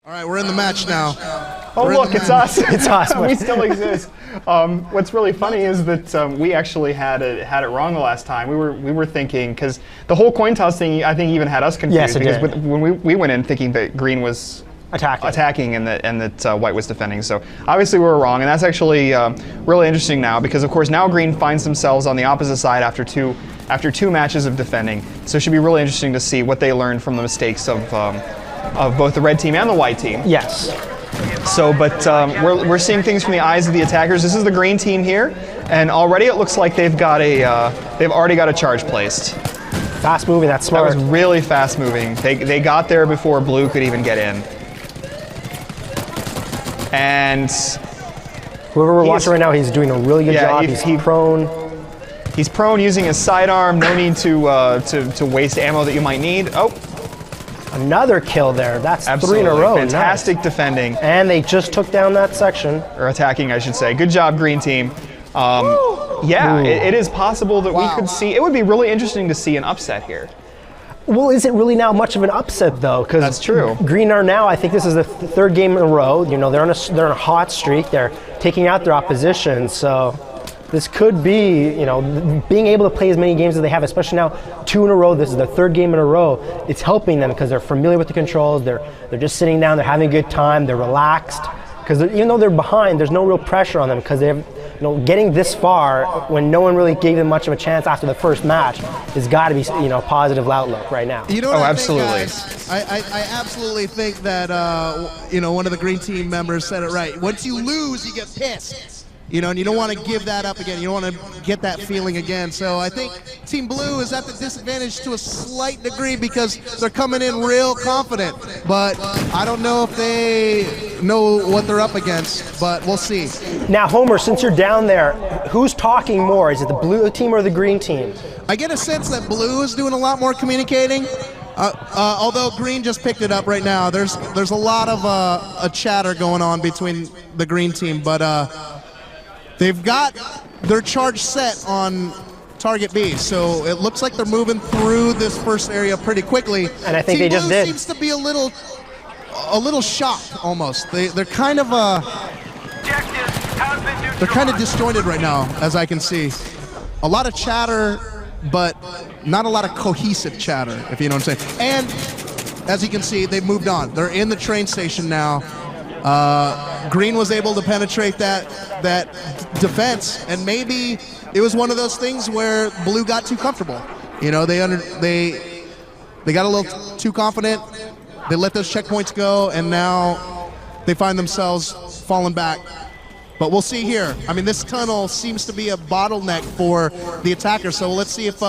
All right, we're in the match now. Oh, look, it's us. It's us. We still exist. What's really funny is that we actually had it wrong the last time. We were thinking, because the whole coin toss thing, I think, even had us confused. Yes, it because did. when we went in thinking that green was attacking and that white was defending. So obviously we were wrong, and that's actually really interesting now, because of course now green finds themselves on the opposite side after two matches of defending. So it should be really interesting to see what they learned from the mistakes of both the red team and the white team. Yes. So, but we're seeing things from the eyes of the attackers. This is the green team here, and already it looks like they've already got a charge placed. Fast moving, that's smart. That was really fast moving. They got there before blue could even get in. And whoever we're watching right now, he's doing a really good job. He's prone. He's prone, using his sidearm. No need to waste ammo that you might need. Oh. Another kill there. That's Absolutely. 3 in a row. Fantastic nice. defending. And they just took down that section. Or attacking, I should say. Good job, green team. Yeah, it is possible that we could see. It would be really interesting to see an upset here. Well, is it really now much of an upset though? Because that's true. Green are now, I think this is the third game in a row. You know, they're on a hot streak. They're taking out their opposition. So this could be, you know, being able to play as many games as they have, especially now 2 in a row. This is their third game in a row. It's helping them because they're familiar with the controls. They're just sitting down. They're having a good time. They're relaxed. Because even though they're behind, there's no real pressure on them because they're, you know, getting this far when no one really gave them much of a chance after the first match has got to be, you know, a positive outlook right now. You know what absolutely. I absolutely think that you know, one of the green team members said it right. Once you lose, you get pissed. You know, and you don't want to give that up again. You don't want to get that feeling again. So I think Team Blue is at the disadvantage to a slight degree because they're coming in real confident. But I don't know if they know what they're up against, but we'll see. Now, Homer, since you're down there, who's talking more? Is it the blue team or the green team? I get a sense that Blue is doing a lot more communicating. Although green just picked it up right now. There's a lot of a chatter going on between the green team, but they've got their charge set on target B, so it looks like they're moving through this first area pretty quickly. And I think Team they just Blue did. Seems to be a little shocked almost. They're kind of disjointed right now, as I can see. A lot of chatter, but not a lot of cohesive chatter, if you know what I'm saying. And as you can see, they've moved on. They're in the train station now. Green was able to penetrate that defense, and maybe it was one of those things where Blue got too comfortable. You know, they got a little too confident. They let those checkpoints go, and now they find themselves falling back. But we'll see here. I mean, this tunnel seems to be a bottleneck for the attacker. So let's see if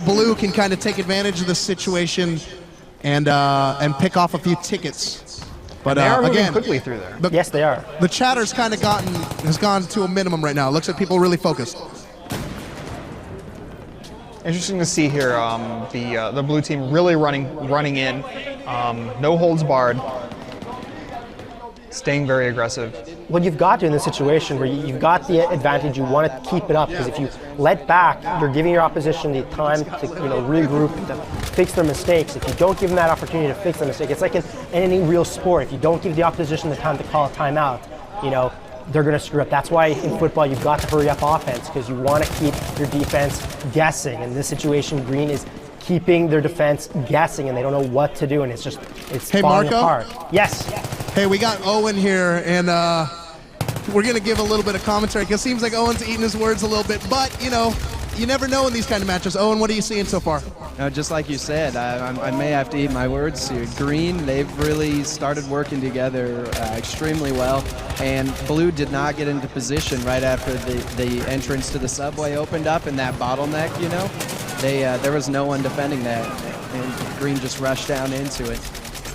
Blue can kind of take advantage of this situation and pick off a few tickets. But they are moving again, quickly through there. Yes, they are. The chatter's kind of has gone to a minimum right now. It looks like people are really focused. Interesting to see here, the blue team really running in, no holds barred, staying very aggressive. Well, you've got to in this situation where you've got the advantage. You want to keep it up because if you let back, you're giving your opposition the time to, you know, regroup, to fix their mistakes. If you don't give them that opportunity to fix their mistake, it's like in any real sport. If you don't give the opposition the time to call a timeout, you know, they're going to screw up. That's why in football you've got to hurry up offense because you want to keep your defense guessing. In this situation, Green is keeping their defense guessing, and they don't know what to do, and it's falling apart. Yes. Hey, we got Owen here, and we're going to give a little bit of commentary because it seems like Owen's eating his words a little bit, but, you know, you never know in these kind of matches. Owen, what are you seeing so far? Just like you said, I may have to eat my words here. Green, they've really started working together extremely well, and Blue did not get into position right after the entrance to the subway opened up and that bottleneck, you know. There was no one defending that, and Green just rushed down into it.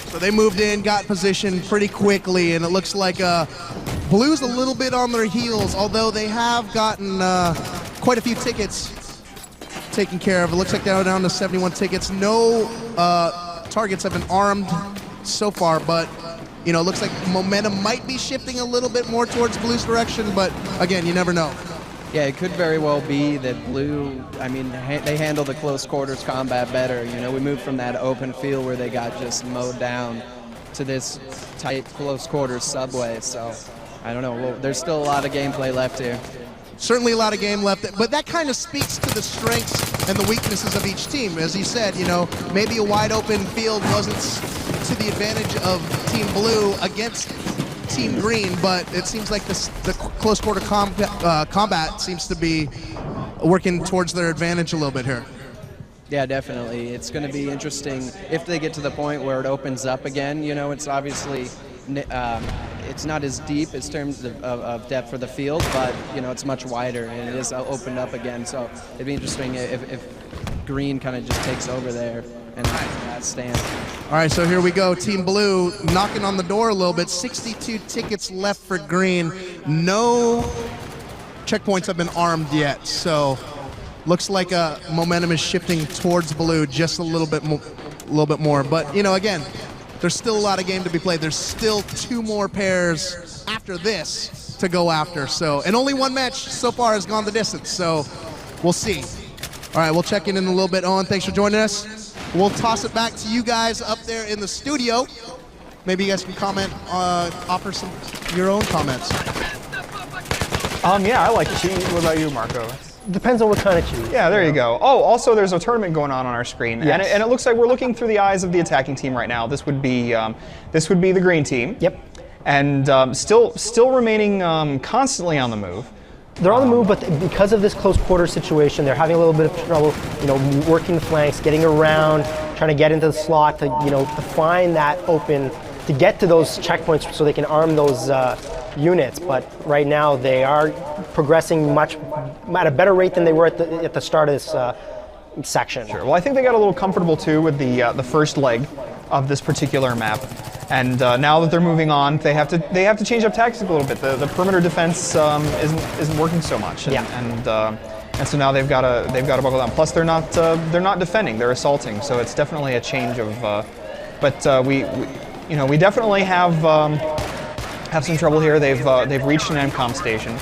So they moved in, got position pretty quickly, and it looks like Blue's a little bit on their heels, although they have gotten quite a few tickets taken care of. It looks like they're down to 71 tickets. No targets have been armed so far, but you know, it looks like momentum might be shifting a little bit more towards Blue's direction, but again, you never know. Yeah, it could very well be that Blue, I mean, they handle the close quarters combat better. You know, we moved from that open field where they got just mowed down to this tight, close quarters subway. So I don't know. Well, there's still a lot of gameplay left here. Certainly a lot of game left, but that kind of speaks to the strengths and the weaknesses of each team. As you said, you know, maybe a wide open field wasn't to the advantage of Team Blue against Team Green, but it seems like the close quarter combat seems to be working towards their advantage a little bit here. Yeah, definitely. It's going to be interesting if they get to the point where it opens up again. You know, it's obviously it's not as deep in terms of depth for the field, but you know, it's much wider and it is opened up again. So it'd be interesting if Green kind of just takes over there and stands. All right, so here we go. Team Blue knocking on the door a little bit. 62 tickets left for Green. No checkpoints have been armed yet, so looks like momentum is shifting towards Blue just a little bit more. But you know, again, there's still a lot of game to be played. There's still 2 more pairs after this to go after. So, and only 1 match so far has gone the distance. So, we'll see. All right, we'll check in a little bit. Owen, thanks for joining us. We'll toss it back to you guys up there in the studio. Maybe you guys can comment, offer some your own comments. Yeah, I like cheat. What about you, Marco? Depends on what kind of cheat. Yeah, there you go. Oh, also there's a tournament going on our screen, Yes. and it looks like we're looking through the eyes of the attacking team right now. This would be the green team. Yep. And still remaining constantly on the move. They're on the move, but because of this close quarter situation, they're having a little bit of trouble, you know, working the flanks, getting around, trying to get into the slot to, you know, to find that open, to get to those checkpoints so they can arm those units. But right now they are progressing at a better rate than they were at the start of this section. Sure. Well, I think they got a little comfortable too with the first leg of this particular map. And now that they're moving on, they have to change up tactics a little bit. The perimeter defense isn't working so much, and so now they've got to buckle down. Plus, they're not defending; they're assaulting. So it's definitely a change of. But we definitely have some trouble here. They've reached an MCOM station.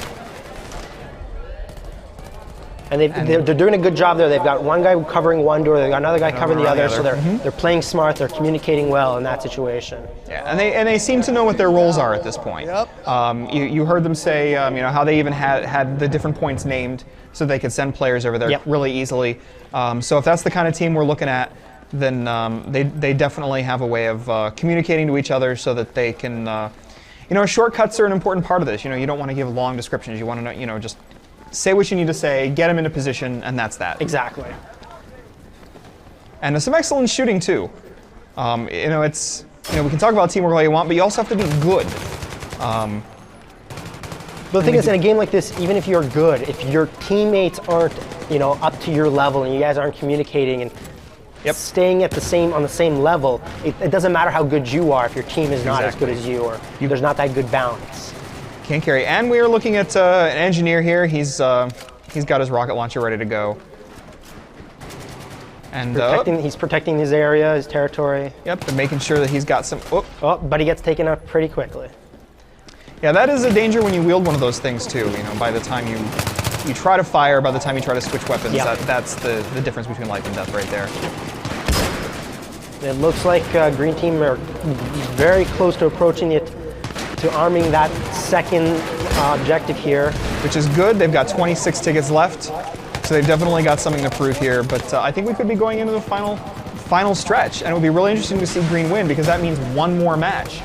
And they're doing a good job there. They've got one guy covering one door, they've got another guy covering the other, so they're playing smart, they're communicating well in that situation. Yeah, and they seem to know what their roles are at this point. Yep. You heard them say, how they even had the different points named so they could send players over there really easily. So if that's the kind of team we're looking at, then they definitely have a way of communicating to each other so that they can, shortcuts are an important part of this. You don't want to give long descriptions. You want to know, just say what you need to say, get them into position, and that's that. Exactly. And some excellent shooting too. We can talk about teamwork all you want, but you also have to be good. But the thing is, in a game like this, even if you're good, if your teammates aren't, up to your level and you guys aren't communicating and staying on the same level, it doesn't matter how good you are if your team is not as good as you, or there's not that good balance. Can't carry. And we are looking at an engineer here. He's got his rocket launcher ready to go. And he's protecting his area, his territory. Yep, and making sure that he's got some. But he gets taken out pretty quickly. Yeah, that is a danger when you wield one of those things too. By the time you try to fire, by the time you try to switch weapons, that's the difference between life and death right there. It looks like Green Team are very close to approaching to arming that second objective here. Which is good. They've got 26 tickets left, so they've definitely got something to prove here. But I think we could be going into the final stretch, and it would be really interesting to see Green win, because that means one more match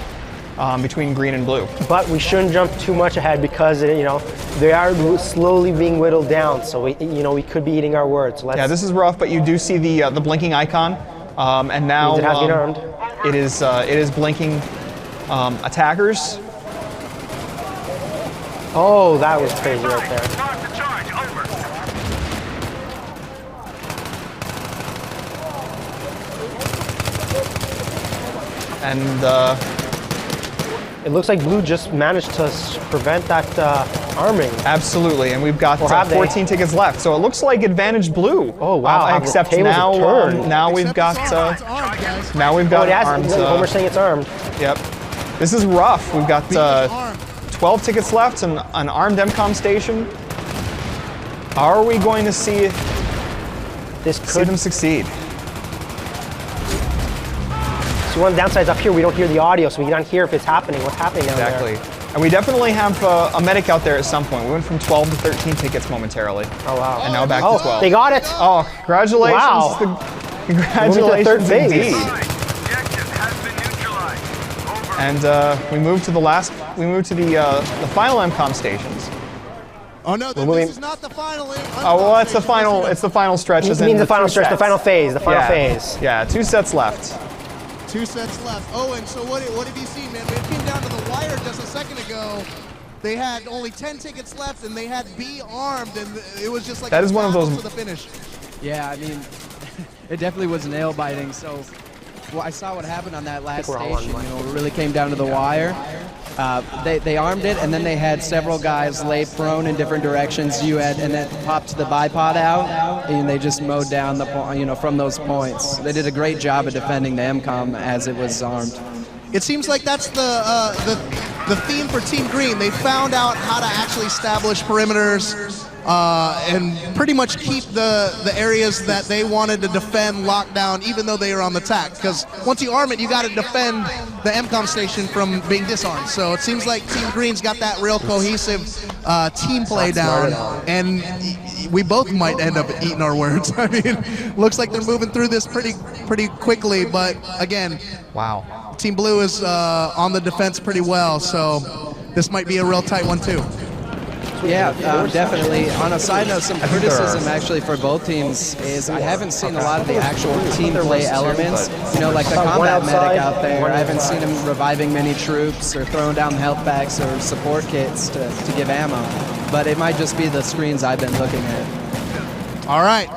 between Green and Blue. But we shouldn't jump too much ahead, because they are slowly being whittled down. So we could be eating our words. Yeah, this is rough, but you do see the blinking icon, and now it has been armed. It is blinking attackers. Oh, that was crazy right there. And it looks like Blue just managed to prevent that arming. Absolutely, and we've got 14 tickets left, so it looks like advantage Blue. Oh wow! Except now, we've got armed. Homer's saying it's armed. Yep. This is rough. We've got 12 tickets left and an armed MCOM station. Are we going to see them succeed? So one of the downsides up here, we don't hear the audio, so we can't hear if it's happening, what's happening down Exactly. there. And we definitely have a medic out there at some point. We went from 12 to 13 tickets momentarily. Oh, wow. And now back to 12. They got it. Oh, congratulations. Wow. Congratulations third phase. indeed. Objective has been neutralized. Over. And we moved to the final MCOM stations. Oh no, this is not the final. Oh well, that's the final. It's the final stretch. It means the final stretch, the final phase, Yeah. phase. Yeah, 2 sets left. 2 sets left. Oh, and so what have you seen, man? It came down to the wire just a second ago. They had only 10 tickets left, and they had B armed, and it was just like That is one of those to the finish. Yeah, I mean, it definitely was nail biting. So, well, I saw what happened on that last we're all station. on You know, it really came down to the wire. They armed it, and then they had several guys lay prone in different directions. And then popped the bipod out, and they just mowed down from those points. They did a great job of defending the MCOM as it was armed. It seems like that's the theme for Team Green. They found out how to actually establish perimeters and pretty much keep the areas that they wanted to defend locked down, even though they were on the attack. Because once you arm it, you got to defend the MCOM station from being disarmed. So it seems like Team Green's got that real cohesive team play down, and we both might end up eating our words. I mean, looks like they're moving through this pretty quickly, but again, Wow. Team Blue is on the defense pretty well, so this might be a real tight one too. Yeah, definitely. On a side note, some think there criticism are. actually for both teams is I haven't seen a lot of the actual team play elements. You know, like the combat medic out there. I haven't seen him reviving many troops or throwing down health packs or support kits to give ammo. But it might just be the screens I've been looking at. All right,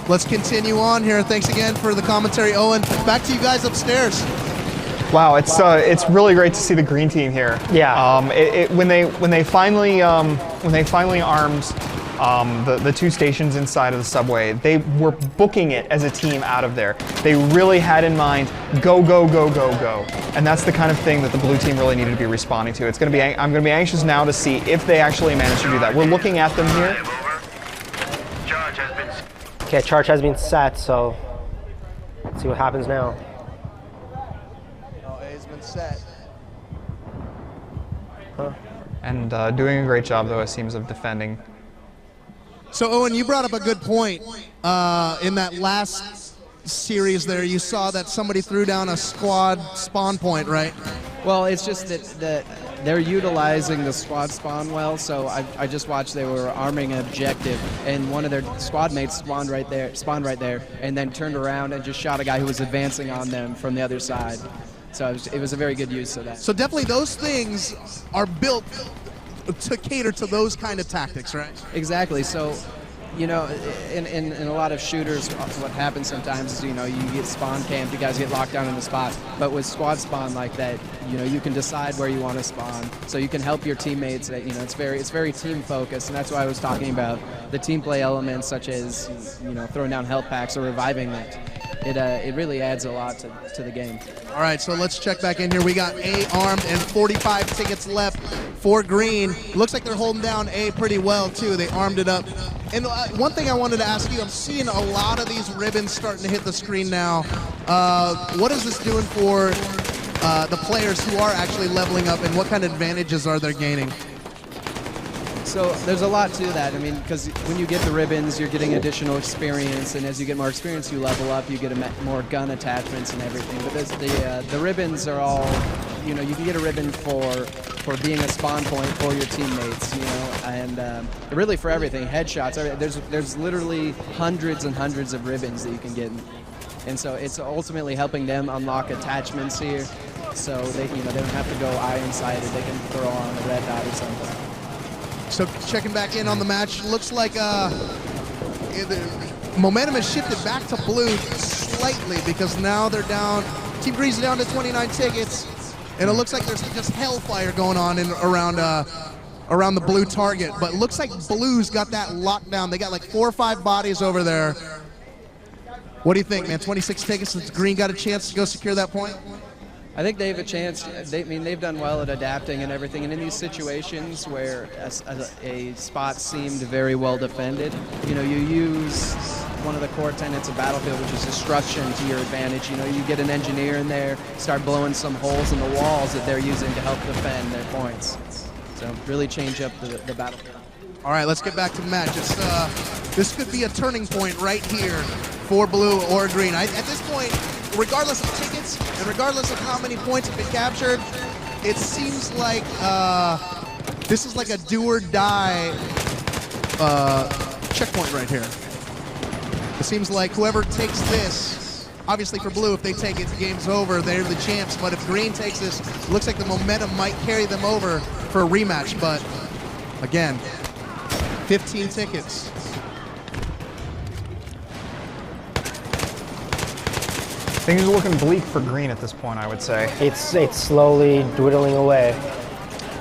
let's continue on here. Thanks again for the commentary, Owen. Back to you guys upstairs. Wow, it's really great to see the green team here. Yeah. When they finally armed the 2 stations inside of the subway, they were booking it as a team out of there. They really had in mind go go go go go, and that's the kind of thing that the blue team really needed to be responding to. I'm going to be anxious now to see if they actually manage to do that. We're looking at them here. Charge has been. Okay, charge has been set, so let's see what happens now. A's been set. And doing a great job, though, it seems, of defending. So Owen, you brought up a good point. In that last series there, you saw that somebody threw down a squad spawn point, right? Well, it's just that they're utilizing the squad spawn well. So I just watched they were arming an objective, and one of their squad mates spawned right there, and then turned around and just shot a guy who was advancing on them from the other side. So it was a very good use of that. So definitely those things are built to cater to those kind of tactics, right? Exactly. So, you know, in a lot of shooters, what happens sometimes is, you know, you get spawn camped, you guys get locked down in the spot. But with squad spawn like that, you know, you can decide where you want to spawn. So you can help your teammates. You know, it's very team focused, and that's why I was talking about the team play elements, such as, you know, throwing down health packs or reviving it. It really adds a lot to the game. All right, so let's check back in here. We got A armed and 45 tickets left for Green. Looks like they're holding down A pretty well, too. They armed it up. And one thing I wanted to ask you, I'm seeing a lot of these ribbons starting to hit the screen now. What is this doing for the players who are actually leveling up, and what kind of advantages are they gaining? So there's a lot to that. I mean, because when you get the ribbons, you're getting additional experience, and as you get more experience, you level up. You get more gun attachments and everything. But the ribbons are all, you know, you can get a ribbon for being a spawn point for your teammates, you know, and really for everything, headshots. There's literally hundreds and hundreds of ribbons that you can get, and so it's ultimately helping them unlock attachments here, so they don't have to go iron sighted. They can throw on a red dot or something. So checking back in on the match, looks like the momentum has shifted back to blue slightly, because now they're down. Team Green's down to 29 tickets, and it looks like there's just hellfire going on around the blue target. But it looks like blue's got that locked down. They got like 4 or 5 bodies over there. What do you think, man? 26 tickets. Has Green got a chance to go secure that point? I think they have a chance. They've done well at adapting and everything. And in these situations where a spot seemed very well defended, you know, you use one of the core tenets of Battlefield, which is destruction to your advantage. You know, you get an engineer in there, start blowing some holes in the walls that they're using to help defend their points. So really change up the Battlefield. All right, let's get back to the match. This could be a turning point right here for blue or green. At this point, regardless of tickets and regardless of how many points have been captured, it seems like this is like a do or die checkpoint right here. It seems like whoever takes this, obviously for blue, if they take it, the game's over, they're the champs. But if green takes this, it looks like the momentum might carry them over for a rematch. But again, 15 tickets. Things are looking bleak for green at this point, I would say. It's slowly dwindling away.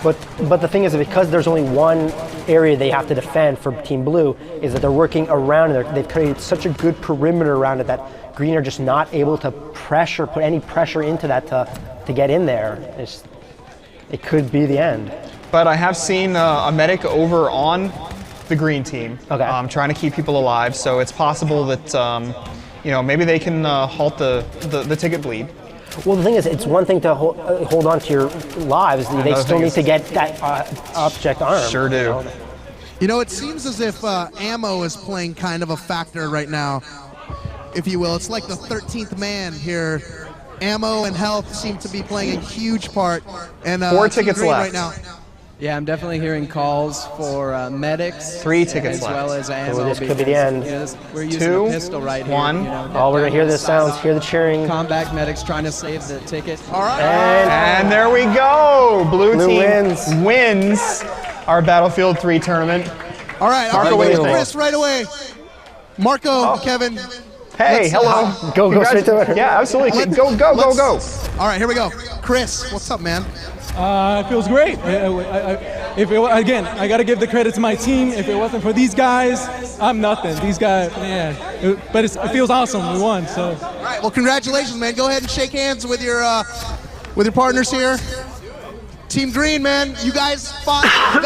But the thing is, because there's only one area they have to defend for Team Blue, is that they're working around it. They've created such a good perimeter around it that green are just not able to put any pressure into that to get in there. It could be the end. But I have seen a medic over on the green team, trying to keep people alive. So it's possible that maybe they can halt the ticket bleed. Well, the thing is, it's one thing to hold on to your lives. They still need to get that object armed. Sure do. You know, it seems as if ammo is playing kind of a factor right now, if you will. It's like the 13th man here. Ammo and health seem to be playing a huge part. And 4 tickets left right now. Yeah, I'm definitely hearing calls for medics. 3 tickets as left. well as ammo. This could be the end. We're using a pistol right 1. here. Oh, we're gonna hear the sounds, hear the cheering. Combat medics trying to save the ticket. All right. And there we go. Blue team wins our Battlefield 3 tournament. All right, Marco, what do you think? Chris right away. Marco, Kevin. Hey, hello. Go straight to it. Yeah, absolutely. Go. All right, here we go. Chris, what's up, man? It feels great. Again, I got to give the credit to my team. If it wasn't for these guys, I'm nothing. These guys, man. But it feels awesome. We won. So. All right. Well, congratulations, man. Go ahead and shake hands with your partners here. Team Green, man. You guys fought a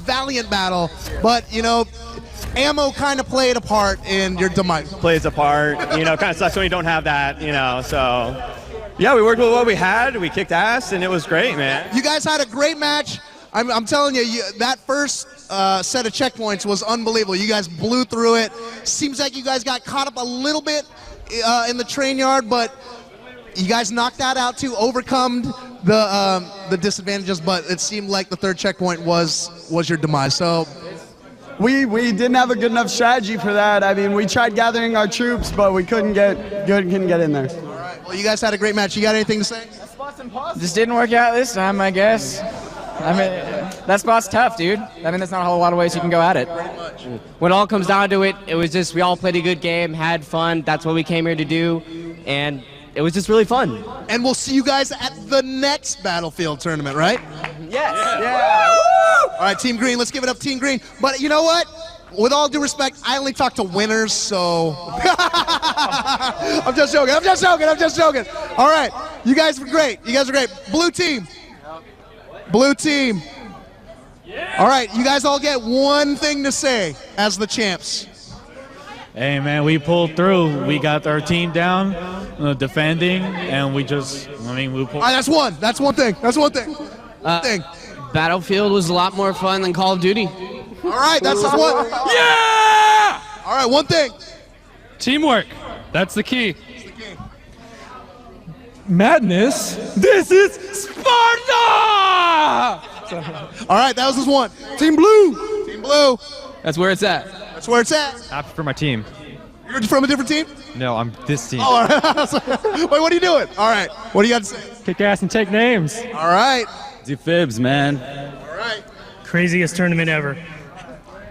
valiant battle. But ammo kind of played a part in your demise. Plays a part. Kind of sucks when you don't have that. So. Yeah, we worked with what we had. We kicked ass, and it was great, man. You guys had a great match. I'm telling you, that first set of checkpoints was unbelievable. You guys blew through it. Seems like you guys got caught up a little bit in the train yard, but you guys knocked that out too, overcome the disadvantages. But it seemed like the third checkpoint was your demise. So. We didn't have a good enough strategy for that. I mean, we tried gathering our troops, but we couldn't get in there. All right. Well, you guys had a great match. You got anything to say? Just didn't work out this time, I guess. I mean, that spot's tough, dude. I mean, there's not a whole lot of ways you can go at it. Pretty much. When it all comes down to it, it was just we all played a good game, had fun. That's what we came here to do, and it was just really fun. And we'll see you guys at the next Battlefield tournament, right? Yes. Yeah. All right, Team Green, let's give it up, Team Green. But you know what? With all due respect, I only talk to winners, so. I'm just joking. All right, you guys were great. Blue team. All right, you guys all get one thing to say as the champs. Hey, man, we pulled through. We got our team down, defending, and we pulled. All right, that's one thing. Battlefield was a lot more fun than Call of Duty. All right, that's just one. Yeah! All right, one thing. Teamwork. That's the key. Madness. This is Sparta! All right, that was just one. Team Blue. That's where it's at. Happy for my team. You're from a different team? No, I'm this team. Oh, all right. Wait, what are you doing? All right, what do you got to say? Kick ass and take names. All right. Do fibs, man. All right. Craziest tournament ever.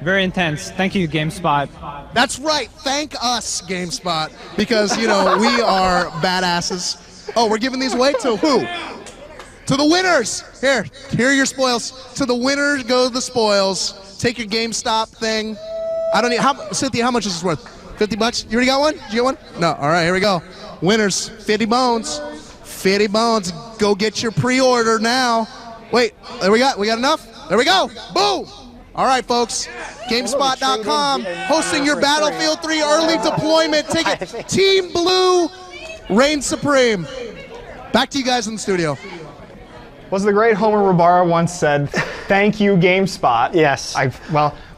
Very intense. Thank you, GameSpot. That's right. Thank us, GameSpot, because, we are badasses. Oh, we're giving these away to who? To the winners. Here are your spoils. To the winners go the spoils. Take your GameStop thing. I don't need, Cynthia, how much is this worth? 50 bucks? You already got one? Did you get one? No. All right, here we go. Winners, 50 bones. 50 bones. Go get your pre-order now. Wait, we got enough? There we go. Boom. All right, folks. GameSpot.com hosting your Battlefield 3 early deployment ticket. Team Blue reigns supreme. Back to you guys in the studio. Was the great Homer Ribara once said, "Thank you, GameSpot." Yes.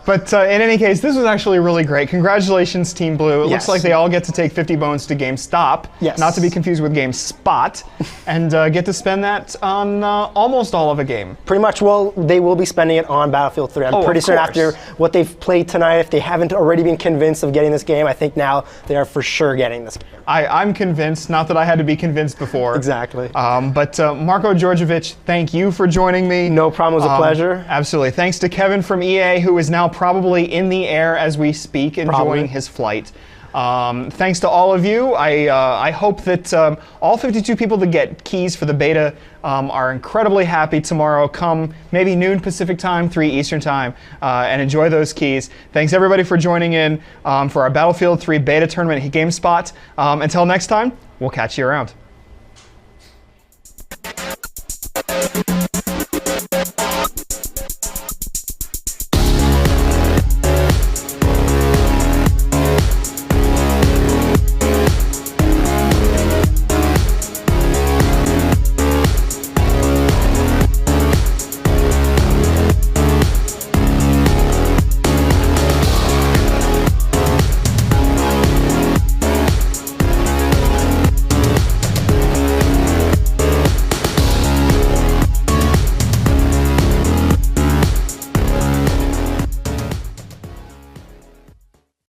But in any case, this was actually really great. Congratulations, Team Blue. It looks like they all get to take 50 bones to GameStop, not to be confused with GameSpot, and get to spend that on almost all of a game. Pretty much, well, they will be spending it on Battlefield 3. I'm pretty certain after what they've played tonight, if they haven't already been convinced of getting this game, I think now they are for sure getting this game. I'm convinced, not that I had to be convinced before. Exactly. But Marko Djordjevic, thank you for joining me. No problem, it was a pleasure. Absolutely. Thanks to Kevin from EA, who is now probably in the air as we speak, enjoying his flight. Thanks to all of you. I hope that all 52 people that get keys for the beta are incredibly happy tomorrow, come maybe noon Pacific time, 3 Eastern time, and enjoy those keys. Thanks everybody for joining in for our Battlefield 3 beta tournament at GameSpot. Until next time, we'll catch you around.